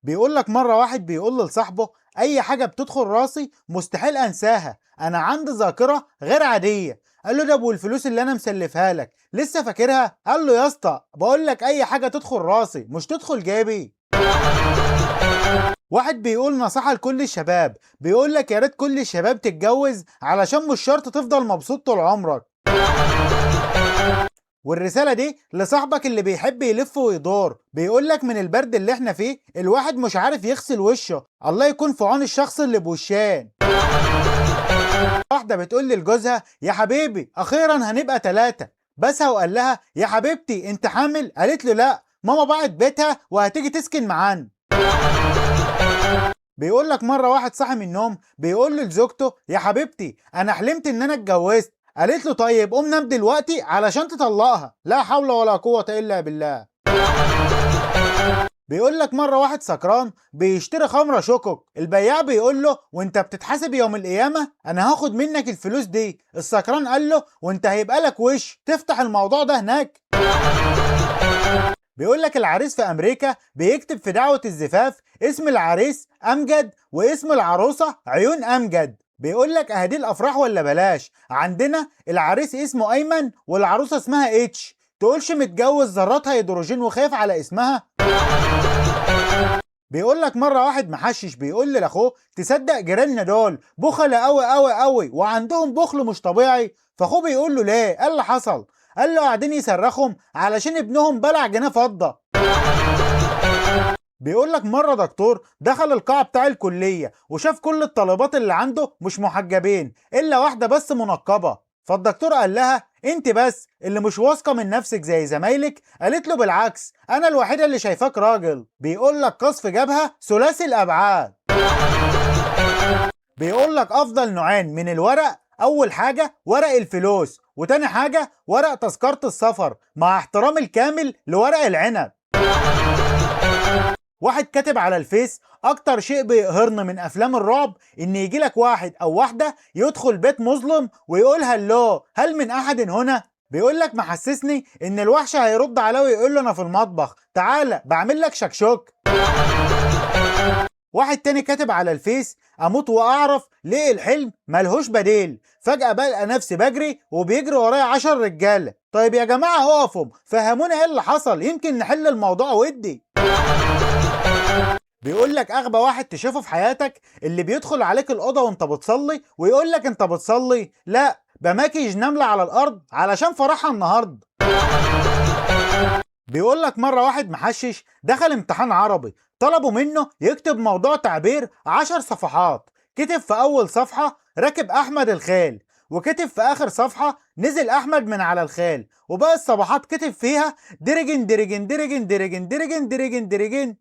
بيقول لك مرة واحد بيقول لصاحبه: أي حاجة بتدخل راسي مستحيل أنساها، أنا عندي ذاكرة غير عادية. قال له: ده والفلوس اللي أنا مسلفها لك لسه فاكرها؟ قال له: يا اسطى بقول لك أي حاجة تدخل راسي مش تدخل جيبي. واحد بيقول نصيحة لكل الشباب، بيقول لك: يا ريت كل الشباب تتجوز علشان مش شرط تفضل مبسوط طول عمرك. والرسالة دي لصاحبك اللي بيحب يلف ويدور، بيقول لك: من البرد اللي احنا فيه الواحد مش عارف يغسل وشه، الله يكون في عون الشخص اللي بوشان. واحدة بتقول لجوزها: يا حبيبي أخيرا هنبقى 3. بسها وقال لها: يا حبيبتي أنت حامل؟ قالت له: لا، ماما باعت بيتها وهتيجي تسكن معانا. بيقول لك مرة واحد صاحي من النوم بيقول لزوجته: يا حبيبتي أنا حلمت إن أنا اتجوزت. قالت له: طيب قوم نام دلوقتي علشان تطلقها. لا حول ولا قوة إلا بالله. بيقول لك مرة واحد سكران بيشتري خمرة شكك، البياع بيقول له: وانت بتتحاسب يوم القيامة؟ انا هاخد منك الفلوس دي. السكران قال له: وانت هيبقى لك وش تفتح الموضوع ده هناك. بيقول لك العريس في امريكا بيكتب في دعوة الزفاف اسم العريس امجد واسم العروسة عيون امجد. بيقول لك: اهدي الافراح ولا بلاش؟ عندنا العريس اسمه ايمن والعروسة اسمها اتش، تقولش متجوز ذرات هيدروجين وخايف على اسمها. بيقول لك مرة واحد محشش بيقول لاخوه: تصدق جيراننا دول بخلة قوي قوي قوي وعندهم بخل مش طبيعي؟ فاخوه بيقول له: ليه؟ قال له: حصل. قال له: قاعدين يصرخهم علشان ابنهم بلع جنيه فضة. بيقول لك مرة دكتور دخل القاعة بتاع الكلية وشاف كل الطالبات اللي عنده مش محجبين إلا واحدة بس منقبة. فالدكتور قال لها: انت بس اللي مش واثقة من نفسك زي زمايلك. قالت له: بالعكس انا الوحيدة اللي شايفاك راجل. بيقول لك قذف جبهة ثلاثي الابعاد. بيقول لك افضل نوعين من الورق: اول حاجة ورق الفلوس، وتاني حاجة ورق تذكرة السفر، مع احترامي الكامل لورق العنب. واحد كاتب على الفيس: اكتر شيء بيقهرني من افلام الرعب ان يجي لك واحد او واحدة يدخل بيت مظلم ويقول: هلو هل من احد هنا؟ بيقول لك محسسني ان الوحش هيرد عليه ويقول له: انا في المطبخ، تعالى بعمل لك شكشوك. واحد تاني كاتب على الفيس: اموت واعرف ليه الحلم ملهوش بديل، فجأة بلقى نفسي بجري وبيجري ورايا 10 رجالة. طيب يا جماعة اقفوا فهمونا ايه اللي حصل، يمكن نحل الموضوع ودي. بيقول لك اغبى واحد تشوفه في حياتك اللي بيدخل عليك الاوضه وانت بتصلي ويقول لك: انت بتصلي؟ لا، بماكيج نمله على الارض علشان فرحها النهارده. بيقول لك مره واحد محشش دخل امتحان عربي، طلبوا منه يكتب موضوع تعبير 10 صفحات. كتب في اول صفحه: راكب احمد الخيل، وكتب في اخر صفحه: نزل احمد من على الخيل، وباقي الصفحات كتب فيها: درجن درجن درجن درجن درجن درجن درجن.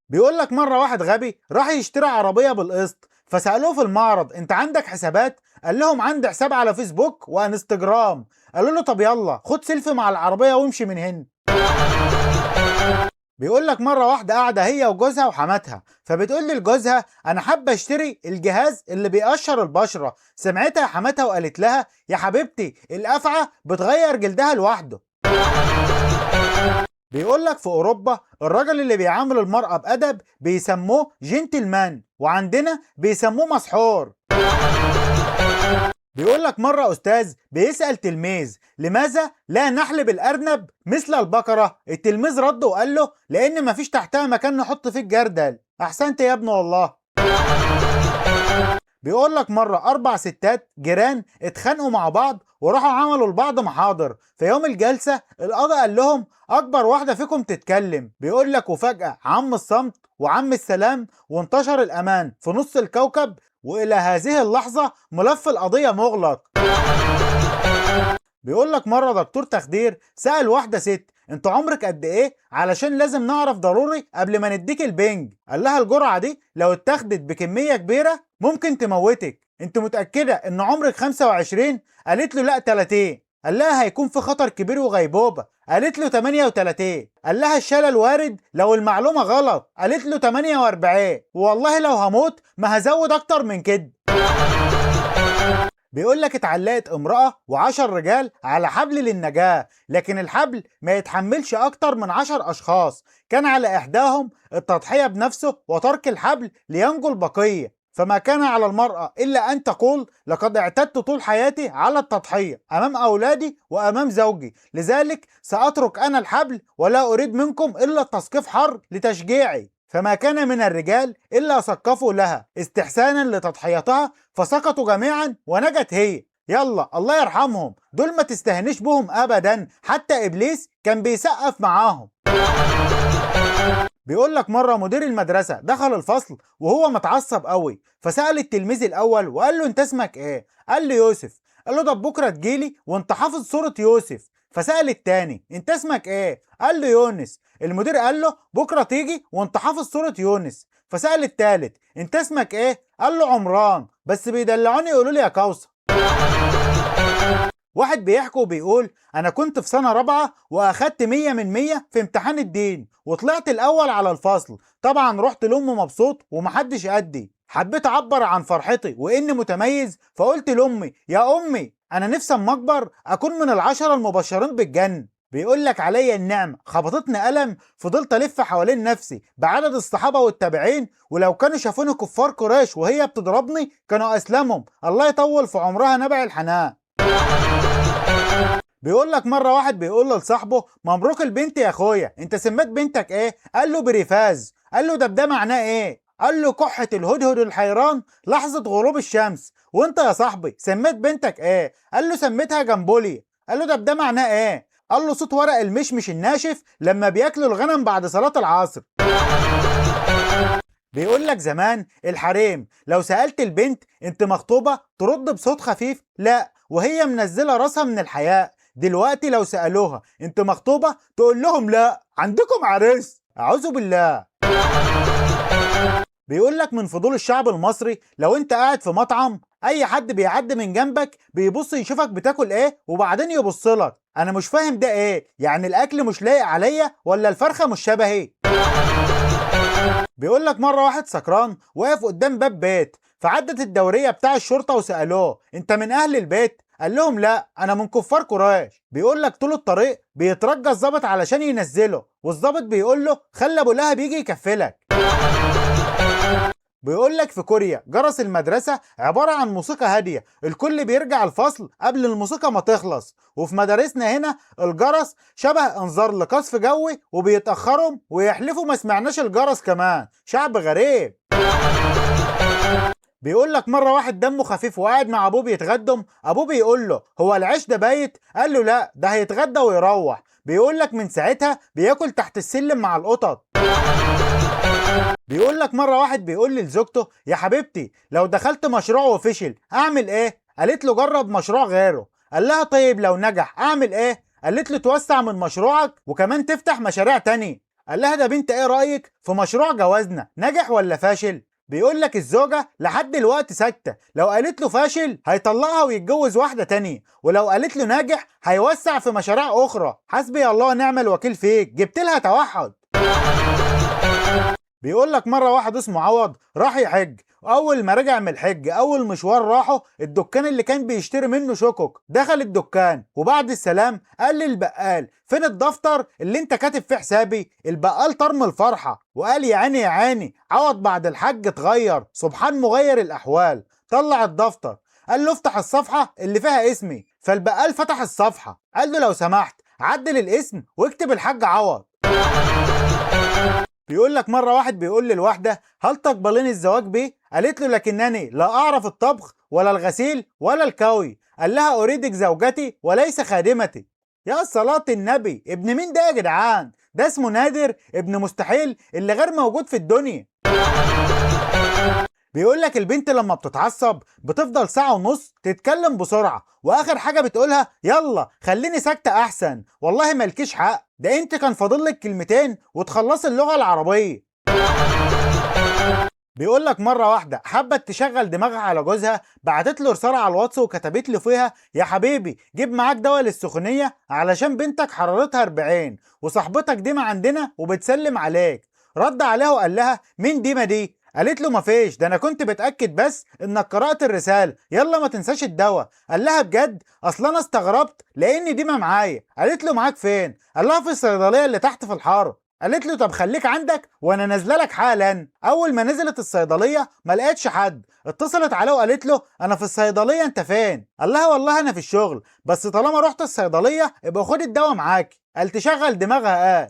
بيقول لك مرة واحد غبي راح يشتري عربية بالقسط، فسألوه في المعرض: انت عندك حسابات؟ قال لهم: عندي حساب على فيسبوك وانستجرام. قالوا له: طب يلا خد سيلفي مع العربية وامشي من هنا. بيقول لك مرة واحدة قاعدة هي وجوزها وحماتها، فبتقول لجوزها: انا حابة اشتري الجهاز اللي بيقشر البشرة. سمعتها حماتها وقالت لها: يا حبيبتي الافعى بتغير جلدها لوحده. بيقول لك في اوروبا الراجل اللي بيعامل المرأة بأدب بيسموه جنتلمان، وعندنا بيسموه مسحور. بيقول لك مرة استاذ بيسأل تلميذ: لماذا لا نحلب الارنب مثل البقرة؟ التلميذ رد وقال له: لان مفيش تحتها مكان نحط فيه الجردل. احسنت يا ابني والله. بيقول لك مرة 4 ستات جيران اتخانقوا مع بعض وراحوا عملوا لبعض محاضر. في يوم الجلسة القاضي قال لهم: أكبر واحدة فيكم تتكلم. بيقول لك وفجأة عم الصمت وعم السلام وانتشر الأمان في نص الكوكب، وإلى هذه اللحظة ملف القضية مغلق. بيقول لك مرة دكتور تخدير سأل واحدة ست: انت عمرك قد ايه علشان لازم نعرف ضروري قبل ما نديك البنج؟ قال لها: الجرعة دي لو اتاخدت بكمية كبيرة ممكن تموتك. انت متأكدة ان عمرك 25؟ قالت له: لا 30. قال لها: هيكون في خطر كبير وغيبوبة. قالت له: 38. قال لها: الشلل وارد لو المعلومة غلط. قالت له: 48. والله لو هموت ما هزود اكتر من كده. بيقول لك اتعلقت امرأة و10 رجال على حبل للنجاة، لكن الحبل ما يتحملش أكتر من 10 أشخاص. كان على إحداهم التضحية بنفسه وترك الحبل لينجو البقية، فما كان على المرأة إلا أن تقول لقد اعتدت طول حياتي على التضحية أمام أولادي وأمام زوجي، لذلك سأترك أنا الحبل ولا أريد منكم إلا التسقيف حر لتشجيعي. فما كان من الرجال إلا سقفوا لها استحسانا لتضحيتها، فسقطوا جميعا ونجت هي. يلا الله يرحمهم، دول ما تستهنش بهم أبدا، حتى إبليس كان بيسقف معاهم. بيقول لك مرة مدير المدرسة دخل الفصل وهو متعصب قوي، فسأل التلميذ الأول وقال له أنت اسمك إيه؟ قال له يوسف. قال له طب بكرة تجيلي وأنت حافظ سورة يوسف. فسأل التاني أنت اسمك إيه؟ قال له يونس. المدير قال له بكرة تيجي وأنت حافظ سورة يونس. فسأل التالت أنت اسمك إيه؟ قال له عمران، بس بيدلعوني يقولوا لي يا كوثر. واحد بيحكي وبيقول أنا كنت في سنة رابعة وأخدت 100 من 100 في امتحان الدين وطلعت الأول على الفصل. طبعا رحت لأمي مبسوط ومحدش قدي. حبيت أعبر عن فرحتي وإني متميز، فقلت لأمي يا أمي أنا نفسي أما أكبر أكون من ال10 المبشرين بالجنة. بيقول لك عليا النعمة خبطتني قلم، فضلت ألف حوالين نفسي بعدد الصحابة والتابعين، ولو كانوا شافوني كفار قريش وهي بتضربني كانوا أسلمهم، الله يطول في عمرها نبع الحنان. بيقول لك مره واحد بيقول لصاحبه مبروك البنت يا اخويا، انت سميت بنتك ايه؟ قال له بريفاز. قال له ده معناه ايه؟ قال له كحة الهدهد الحيران لحظة غروب الشمس. وانت يا صاحبي سميت بنتك ايه؟ قال له سميتها جنبولي. قال له ده معناه ايه؟ قال له صوت ورق المشمش الناشف لما بياكلوا الغنم بعد صلاة العصر. بيقول لك زمان الحريم لو سألت البنت انت مخطوبة ترد بصوت خفيف لا وهي منزلة راسها من الحياء. دلوقتي لو سألوها انت مخطوبة تقول لهم لا عندكم عريس. اعوذ بالله. بيقول لك من فضول الشعب المصري لو انت قاعد في مطعم اي حد بيعدي من جنبك بيبص يشوفك بتاكل ايه وبعدين يبص لك. انا مش فاهم ده ايه، يعني الاكل مش لايق عليا ولا الفرخة مش شبهي؟ بيقول لك مرة واحد سكران واقف قدام باب بيت، فعدت الدورية بتاع الشرطة وسألوه انت من اهل البيت؟ قال لهم لا انا من كفار قريش. بيقول لك طول الطريق بيترجى الضابط علشان ينزله، والضابط بيقول له خلي ابو لهب يجي يكفلك. بيقول لك في كوريا جرس المدرسة عبارة عن موسيقى هادية، الكل بيرجع الفصل قبل الموسيقى ما تخلص. وفي مدارسنا هنا الجرس شبه انذار لقصف جوي وبيتأخروا ويحلفوا ما سمعناش الجرس كمان. شعب غريب. بيقول لك مرة واحد دمه خفيف وقاعد مع ابوه بيتغدم، ابوه بيقول له هو العيش ده بايت؟ قال له لا ده هيتغدى ويروح. بيقول لك من ساعتها بياكل تحت السلم مع القطط. بيقول لك مرة واحد بيقول لزوجته يا حبيبتي لو دخلت مشروع وفشل اعمل ايه؟ قالت له جرب مشروع غيره. قال لها طيب لو نجح اعمل ايه؟ قالت له توسع من مشروعك وكمان تفتح مشاريع تاني. قال لها ده بنت ايه رأيك في مشروع جوازنا نجح ولا فاشل؟ بيقول لك الزوجة لحد دلوقتي ساكتة، لو قالت له فاشل هيطلقها ويتجوز واحدة تانية، ولو قالت له ناجح هيوسع في مشاريع اخرى. حسبي الله ونعم الوكيل فيك، جبت لها توحد. بيقول لك مرة واحد اسمه عوض راح يحج، واول ما رجع من الحج اول مشوار راحه الدكان اللي كان بيشتري منه شكك. دخل الدكان وبعد السلام قال للبقال فين الدفتر اللي انت كاتب فيه حسابي؟ البقال طرم الفرحة وقال يا عيني يا عيني عوض بعد الحج اتغير، سبحان مغير الاحوال. طلع الدفتر قال له افتح الصفحة اللي فيها اسمي. فالبقال فتح الصفحة قال له لو سمحت عدل الاسم واكتب الحاج عوض. بيقول لك مرة واحد بيقول للواحدة هل تقبلين الزواج بيه؟ قالت له لكنني لا أعرف الطبخ ولا الغسيل ولا الكوي. قال لها أريدك زوجتي وليس خادمتي. يا صلاة النبي، ابن مين ده يا جدعان؟ ده اسمه نادر ابن مستحيل اللي غير موجود في الدنيا. بيقول لك البنت لما بتتعصب بتفضل ساعة ونص تتكلم بسرعة، واخر حاجة بتقولها يلا خليني ساكتة احسن. والله مالكيش حق، ده انت كان فاضل لك كلمتين وتخلصي اللغة العربية. بيقول لك مرة واحدة حبت تشغل دماغها على جوزها، بعتت له رسالة على الواتس وكتبت له فيها يا حبيبي جيب معاك دواء للسخونية علشان بنتك حرارتها 40 وصاحبتك ديما عندنا وبتسلم عليك. رد عليها وقال لها مين ديما دي؟ قالت له مفيش، ده انا كنت بتأكد بس انك قرأت الرسالة، يلا ما تنساش الدواء. قال لها بجد؟ اصل انا استغربت لان دي ما معايا. قالت له معاك فين؟ قال لها في الصيدلية اللي تحت في الحارة. قالت له طب خليك عندك وانا نازله لك حالا. اول ما نزلت الصيدليه ما لقيتش حد، اتصلت عليه وقالت له انا في الصيدليه، انت فين؟ قال لها والله انا في الشغل، بس طالما رحت الصيدليه يبقى خد الدواء معاك. قال تشغل دماغها.